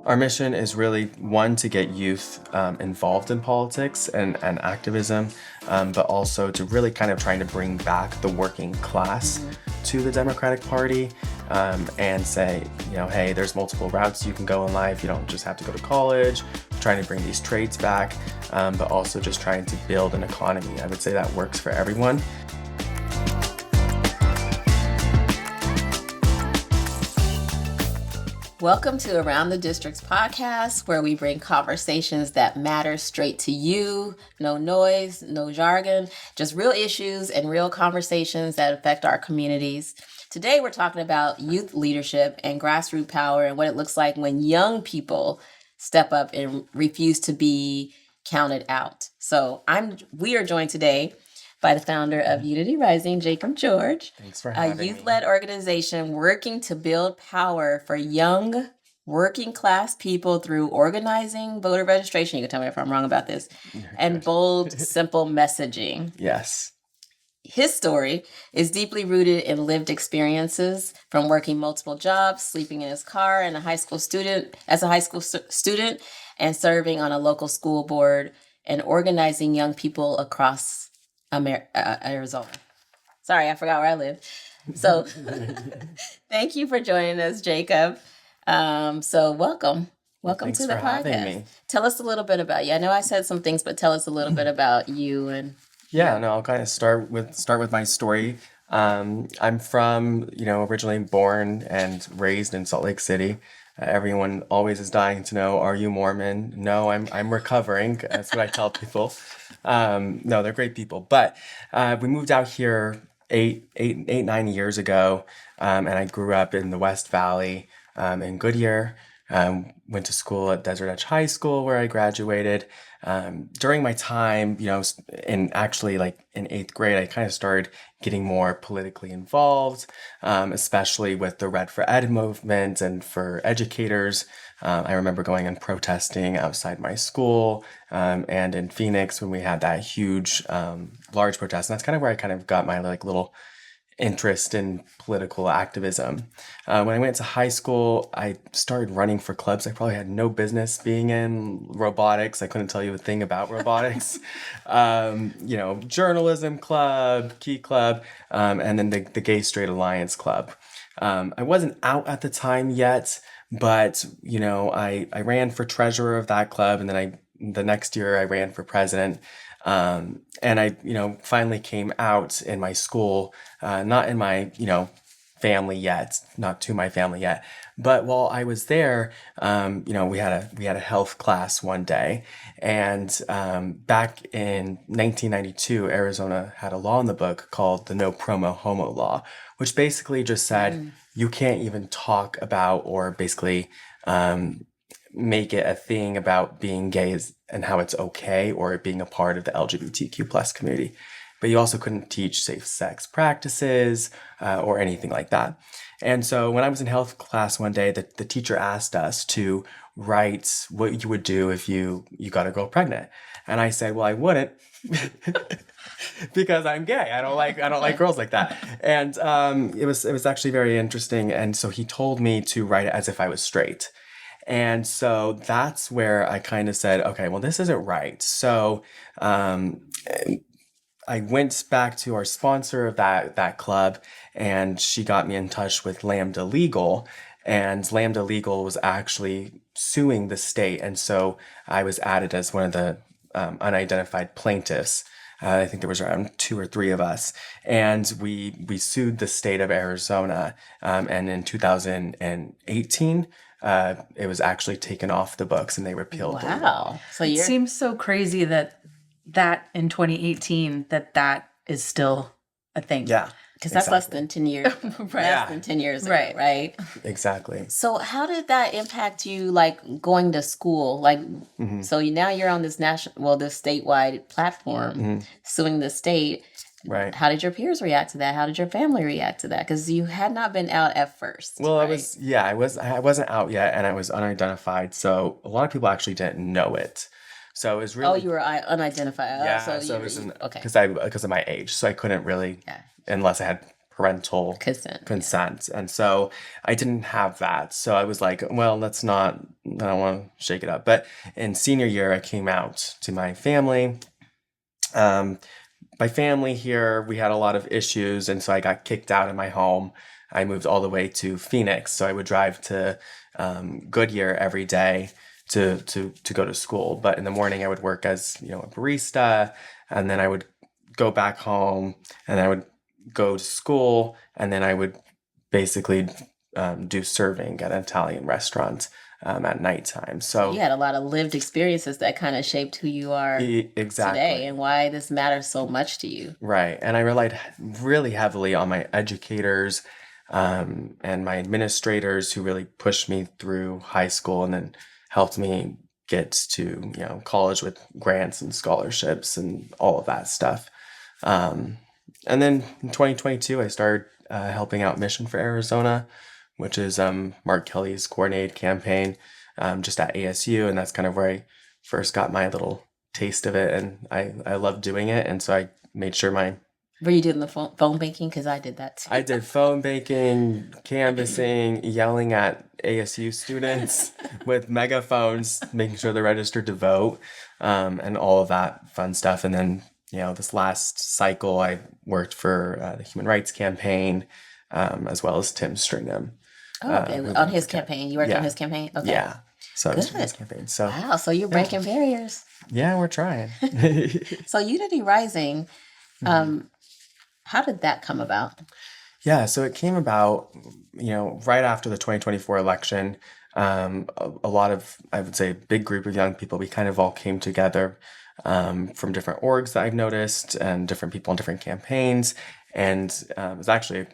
Our mission is really, one, to get youth involved in politics and activism, but also to really kind of trying to bring back the working class to the Democratic Party, and say, hey, there's multiple routes you can go in life. You don't just have to go to college. Trying to bring these trades back, but also just trying to build an economy. I would say that works for everyone. Welcome to Around the Districts podcast, where we bring conversations that matter straight to you. No noise, no jargon, just real issues and real conversations that affect our communities. Today, we're talking about youth leadership and grassroots power and what it looks like when young people step up and refuse to be counted out. So we are joined today by the founder of Unity Rising, Jacob George. Thanks for having me. A youth-led organization working to build power for young working class people through organizing, voter registration, you can tell me if I'm wrong about this, and bold, simple messaging. Yes. His story is deeply rooted in lived experiences from working multiple jobs, sleeping in his car as a high school student, and serving on a local school board and organizing young people across Arizona. Sorry, I forgot where I live. So thank you for joining us, Jacob. So welcome Thanks to the for having podcast. me. Tell us a little bit about you. I know I said some things, but tell us a little bit about you. And I'll kind of start with my story. I'm from, originally born and raised in Salt Lake City. Everyone always is dying to know, are you Mormon? No, I'm recovering. That's what I tell people. No, they're great people. But we moved out here 9 years ago, and I grew up in the West Valley in Goodyear. Went to school at Desert Edge High School where I graduated. During my time, in 8th grade, I kind of started getting more politically involved, especially with the Red for Ed movement and for educators. I remember going and protesting outside my school, and in Phoenix when we had that huge, large protest. And that's kind of where I kind of got my little interest in political activism. When I went to high school, I started running for clubs I probably had no business being in. Robotics, I couldn't tell you a thing about robotics. Journalism club, Key Club, and then the Gay Straight Alliance Club. I wasn't out at the time yet, but I ran for treasurer of that club, and then the next year I ran for president. And I, finally came out in my school, not in my, family yet, not to my family yet. But while I was there, we had a health class one day, and back in 1992, Arizona had a law in the book called the No Promo Homo Law, which basically just said you can't even talk about or basically make it a thing about being gay and how it's okay or being a part of the LGBTQ plus community. But you also couldn't teach safe sex practices or anything like that. And so when I was in health class one day, the teacher asked us to write what you would do if you got a girl pregnant. And I said, well, I wouldn't because I'm gay. I don't like girls like that. And it was actually very interesting. And so he told me to write it as if I was straight. And so that's where I kind of said, okay, well, this isn't right. So I went back to our sponsor of that club, and she got me in touch with Lambda Legal. And Lambda Legal was actually suing the state. And so I was added as one of the unidentified plaintiffs. I think there was around 2 or 3 of us. And we sued the state of Arizona. And in 2018, it was actually taken off the books and they repealed the law. wow. So It seems so crazy that in 2018 that is still a thing. Yeah. Because that's less than 10 years. Less than 10 years ago, right? Exactly. So how did that impact you, going to school? So now you're on this this statewide platform, suing the state. Right. How did your peers react to that? How did your family react to that? Because you had not been out at first. Well, right? I wasn't out yet, and I was unidentified. So a lot of people actually didn't know it. So it was really. Oh, you were unidentified. Yeah. So it was okay. because of my age, so I couldn't really, unless I had parental consent. And so I didn't have that. So I was like, well, I don't want to shake it up. But in senior year, I came out to my family. My family here, we had a lot of issues. And so I got kicked out of my home. I moved all the way to Phoenix. So I would drive to Goodyear every day to go to school. But in the morning, I would work as, a barista. And then I would go back home and I would go to school, and then I would basically do serving at an Italian restaurant at nighttime. So you had a lot of lived experiences that kind of shaped who you are exactly today and why this matters so much to you. Right. And I relied really heavily on my educators and my administrators who really pushed me through high school and then helped me get to, college with grants and scholarships and all of that stuff. And then in 2022, I started helping out Mission for Arizona, which is Mark Kelly's coordinated campaign just at ASU. And that's kind of where I first got my little taste of it. And I loved doing it. And so I made sure Were you doing the phone banking? Because I did that too. I did phone banking, canvassing, yelling at ASU students with megaphones, making sure they're registered to vote, and all of that fun stuff. And then, this last cycle, I worked for the Human Rights Campaign, as well as Tim Stringham. Oh, okay. On his campaign. You worked on his campaign? Okay. Yeah. So I was doing Good. his campaign. So Wow, so you're breaking barriers. yeah, we're trying. So Unity Rising, how did that come about? Yeah, so it came about, right after the 2024 election. A lot of, I would say, a big group of young people, we kind of all came together from different orgs that I've noticed and different people in different campaigns. And it was actually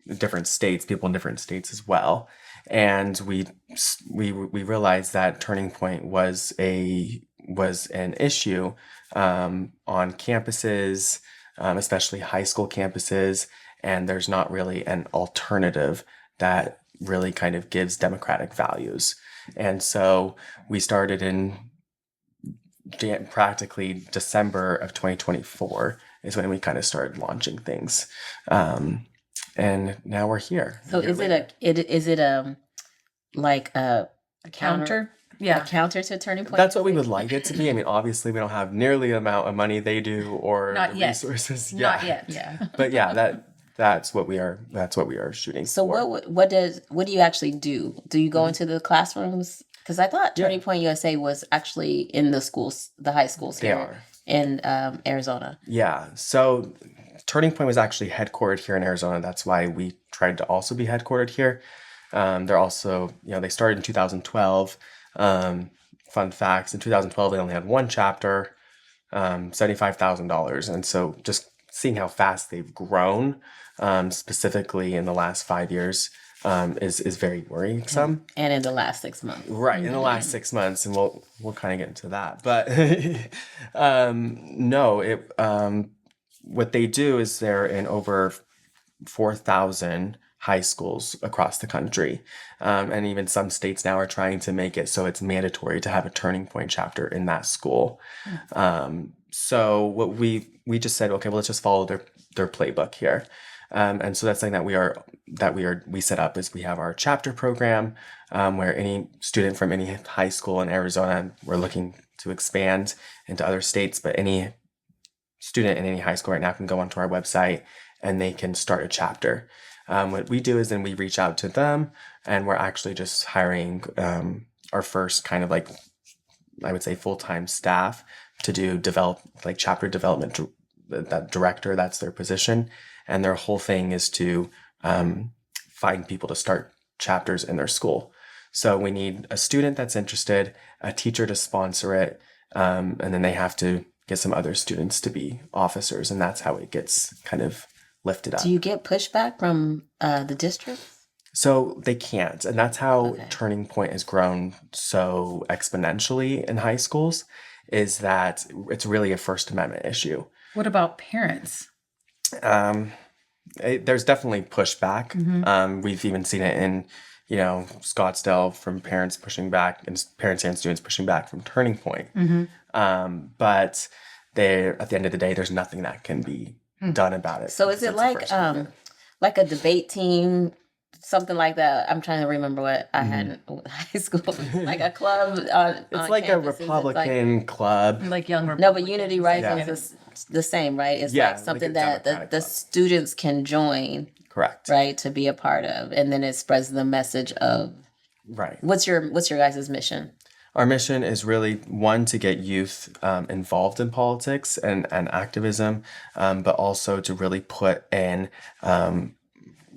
different states, people in different states as well. And we realized that Turning Point was an issue on campuses, especially high school campuses, and there's not really an alternative that really kind of gives democratic values. And so we started in practically December of 2024 is when we kind of started launching things. And now we're here. So is it like a Counter? a Yeah. counter to Turning Point? That's what we would like it to be. I mean, obviously we don't have nearly the amount of money they do or Not the yet. resources. Not yet. Yeah. But yeah, that's what we are shooting So for. what do you actually do? Do you go into the classrooms? Because I thought Turning Point USA was actually in the schools, the high schools They here are. in Arizona. Yeah. So Turning Point was actually headquartered here in Arizona. That's why we tried to also be headquartered here. They're also, they started in 2012. Fun facts, in 2012, they only had one chapter, $75,000. And so just seeing how fast they've grown, specifically in the last 5 years, is very worrisome. And in the last 6 months. Right, in the last 6 months, and we'll kind of get into that. But what they do is they're in over 4,000 high schools across the country, and even some states now are trying to make it so it's mandatory to have a Turning Point chapter in that school. So what we just said, okay, well, let's just follow their playbook here. And so that's something we set up is we have our chapter program, where any student from any high school in Arizona, we're looking to expand into other states, but any student in any high school right now can go onto our website and they can start a chapter. What we do is then we reach out to them, and we're actually just hiring our first kind of like, I would say, full-time staff to do chapter development. That director, that's their position, and their whole thing is to find people to start chapters in their school. So we need a student that's interested, a teacher to sponsor it, and then they have to get some other students to be officers, and that's how it gets kind of lifted up. Do you get pushback from the district? So they can't, and that's how Turning Point has grown so exponentially in high schools, is that it's really a First Amendment issue. What about parents? There's definitely pushback. Mm-hmm. We've even seen it in, Scottsdale, from parents pushing back, and parents and students pushing back from Turning Point. Mm-hmm. But at the end of the day, there's nothing that can be done about it. So is it like like a debate team, something like that. I'm trying to remember what I had in high school, like a club It's on like a campuses. It's like, Republican club. Like young no, but Republicans. Unity Rising Yeah. is the same, right? It's Yeah, like like something a that Democratic the club. students can join, Correct. right, to be a part of, and then it spreads the message of Right. what's your guys' mission? Our mission is really one to get youth involved in politics and activism, but also to really put in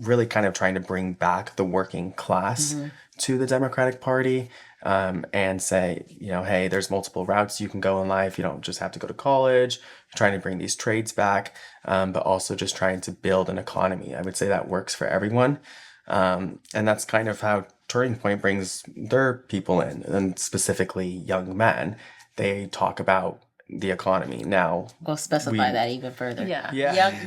really kind of trying to bring back the working class to the Democratic Party and say, hey, there's multiple routes you can go in life. You don't just have to go to college. You're trying to bring these trades back, but also just trying to build an economy. I would say that works for everyone. And that's kind of how Turning Point brings their people in, and specifically young men. They talk about the economy. Now, We'll specify that even further. Yeah.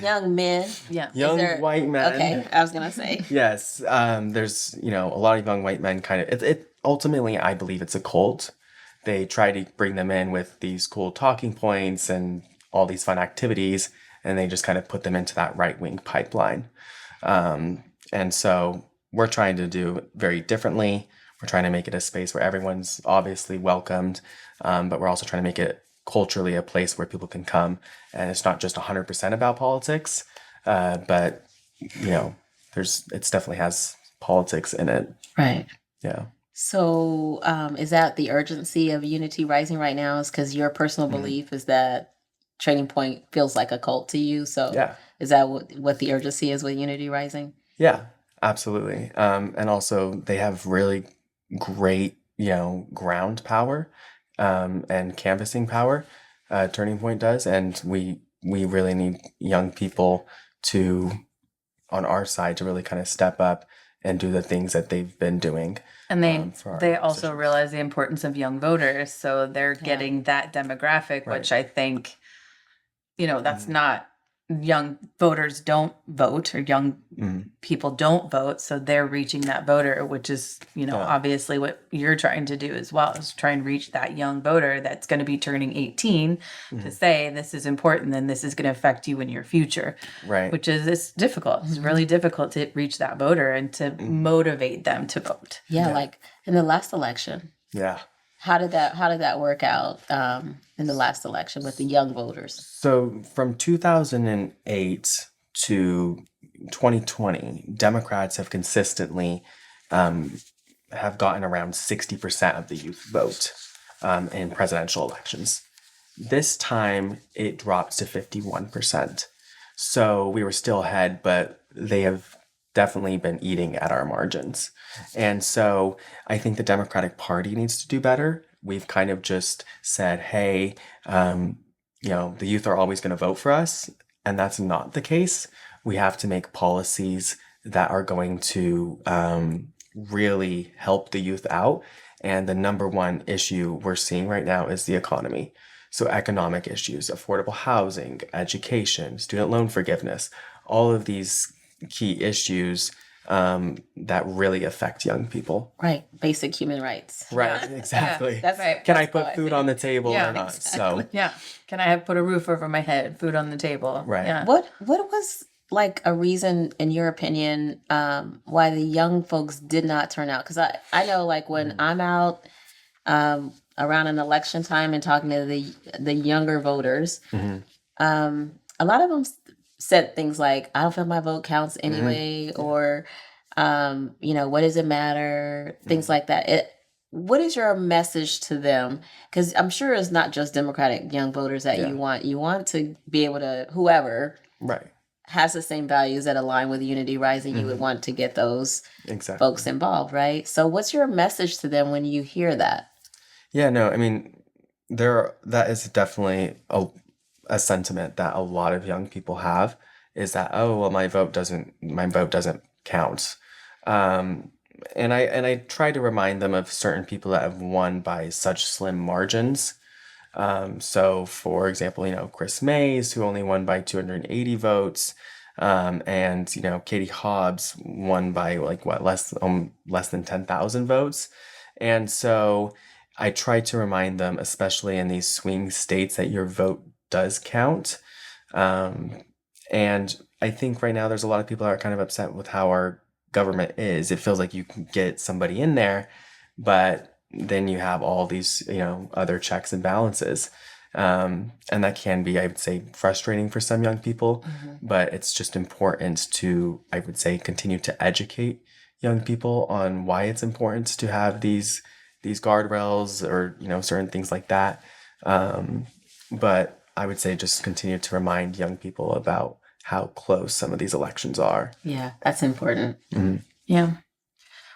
Young men. Yeah. young white men. Okay, I was gonna say. Yes, there's a lot of young white men. Kind of, it ultimately, I believe it's a cult. They try to bring them in with these cool talking points and all these fun activities, and they just kind of put them into that right wing pipeline. And so we're trying to do it very differently. We're trying to make it a space where everyone's obviously welcomed, but we're also trying to make it culturally a place where people can come, and it's not just 100% about politics, but it definitely has politics in it. Right. Yeah. So, is that the urgency of Unity Rising right now? Is because your personal belief is that Trading Point feels like a cult to you? So, Yeah. is that what the urgency is with Unity Rising? Yeah, absolutely. And also they have really great, ground power, and canvassing power. Turning Point does, and we really need young people on our side to really kind of step up and do the things that they've been doing. And for our they also positions. realize the importance of young voters, so they're getting that demographic, Right. which I think, that's not young voters don't vote or young people don't vote, so they're reaching that voter, which is obviously what you're trying to do as well, is try and reach that young voter that's going to be turning 18 to say this is important and this is going to affect you in your future, Right. which is it's difficult. It's really difficult to reach that voter and to motivate them to vote. Yeah, like in the last election. Yeah. How did that work out in the last election with the young voters? So from 2008 to 2020, Democrats have consistently have gotten around 60% of the youth vote in presidential elections. This time it dropped to 51%. So we were still ahead, but they have definitely been eating at our margins. And so I think the Democratic Party needs to do better. We've kind of just said, hey, the youth are always going to vote for us. And that's not the case. We have to make policies that are going to really help the youth out. And the number one issue we're seeing right now is the economy. So economic issues, affordable housing, education, student loan forgiveness, all of these key issues that really affect young people. Right, basic human rights. Right, exactly. That's right. Can I that's how put food see on it. the table Yeah, or not? exactly. So, Yeah. Can I put a roof over my head, food on the table? Right. Yeah. What was like a reason, in your opinion, why the young folks did not turn out? Because I know, like, when I'm out around an election time and talking to the younger voters, a lot of them said things like, "I don't feel my vote counts anyway," or what does it matter? Things like that. What is your message to them? Because I'm sure it's not just Democratic young voters that you want. You want to be able to, whoever right. has the same values that align with Unity Rising, you would want to get those Exactly. folks involved, right? So what's your message to them when you hear that? Yeah, no, I mean, that is definitely a sentiment that a lot of young people have, is that, oh, well, my vote doesn't count. And I try to remind them of certain people that have won by such slim margins. So for example, Chris Mays, who only won by 280 votes, and Katie Hobbs won by less than 10,000 votes. And so I try to remind them, especially in these swing states, that your vote does count. And I think right now there's a lot of people that are kind of upset with how our government is. It feels like you can get somebody in there, but then you have all these, other checks and balances. And that can be, I would say, frustrating for some young people, but it's just important to, I would say, continue to educate young people on why it's important to have these guardrails or, certain things like that. But I would say just continue to remind young people about how close some of these elections are. Yeah, that's important. Yeah.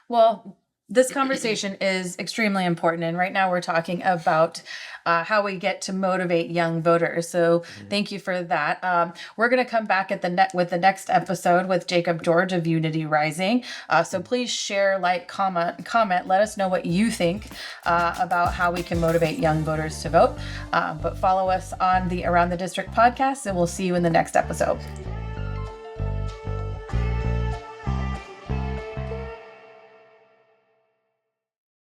Well, this conversation is extremely important. And right now we're talking about how we get to motivate young voters. So thank you for that. We're going to come back at with the next episode with Jacob George of Unity Rising. So please share, like, comment. Let us know what you think about how we can motivate young voters to vote. But follow us on the Around the District podcast, and we'll see you in the next episode.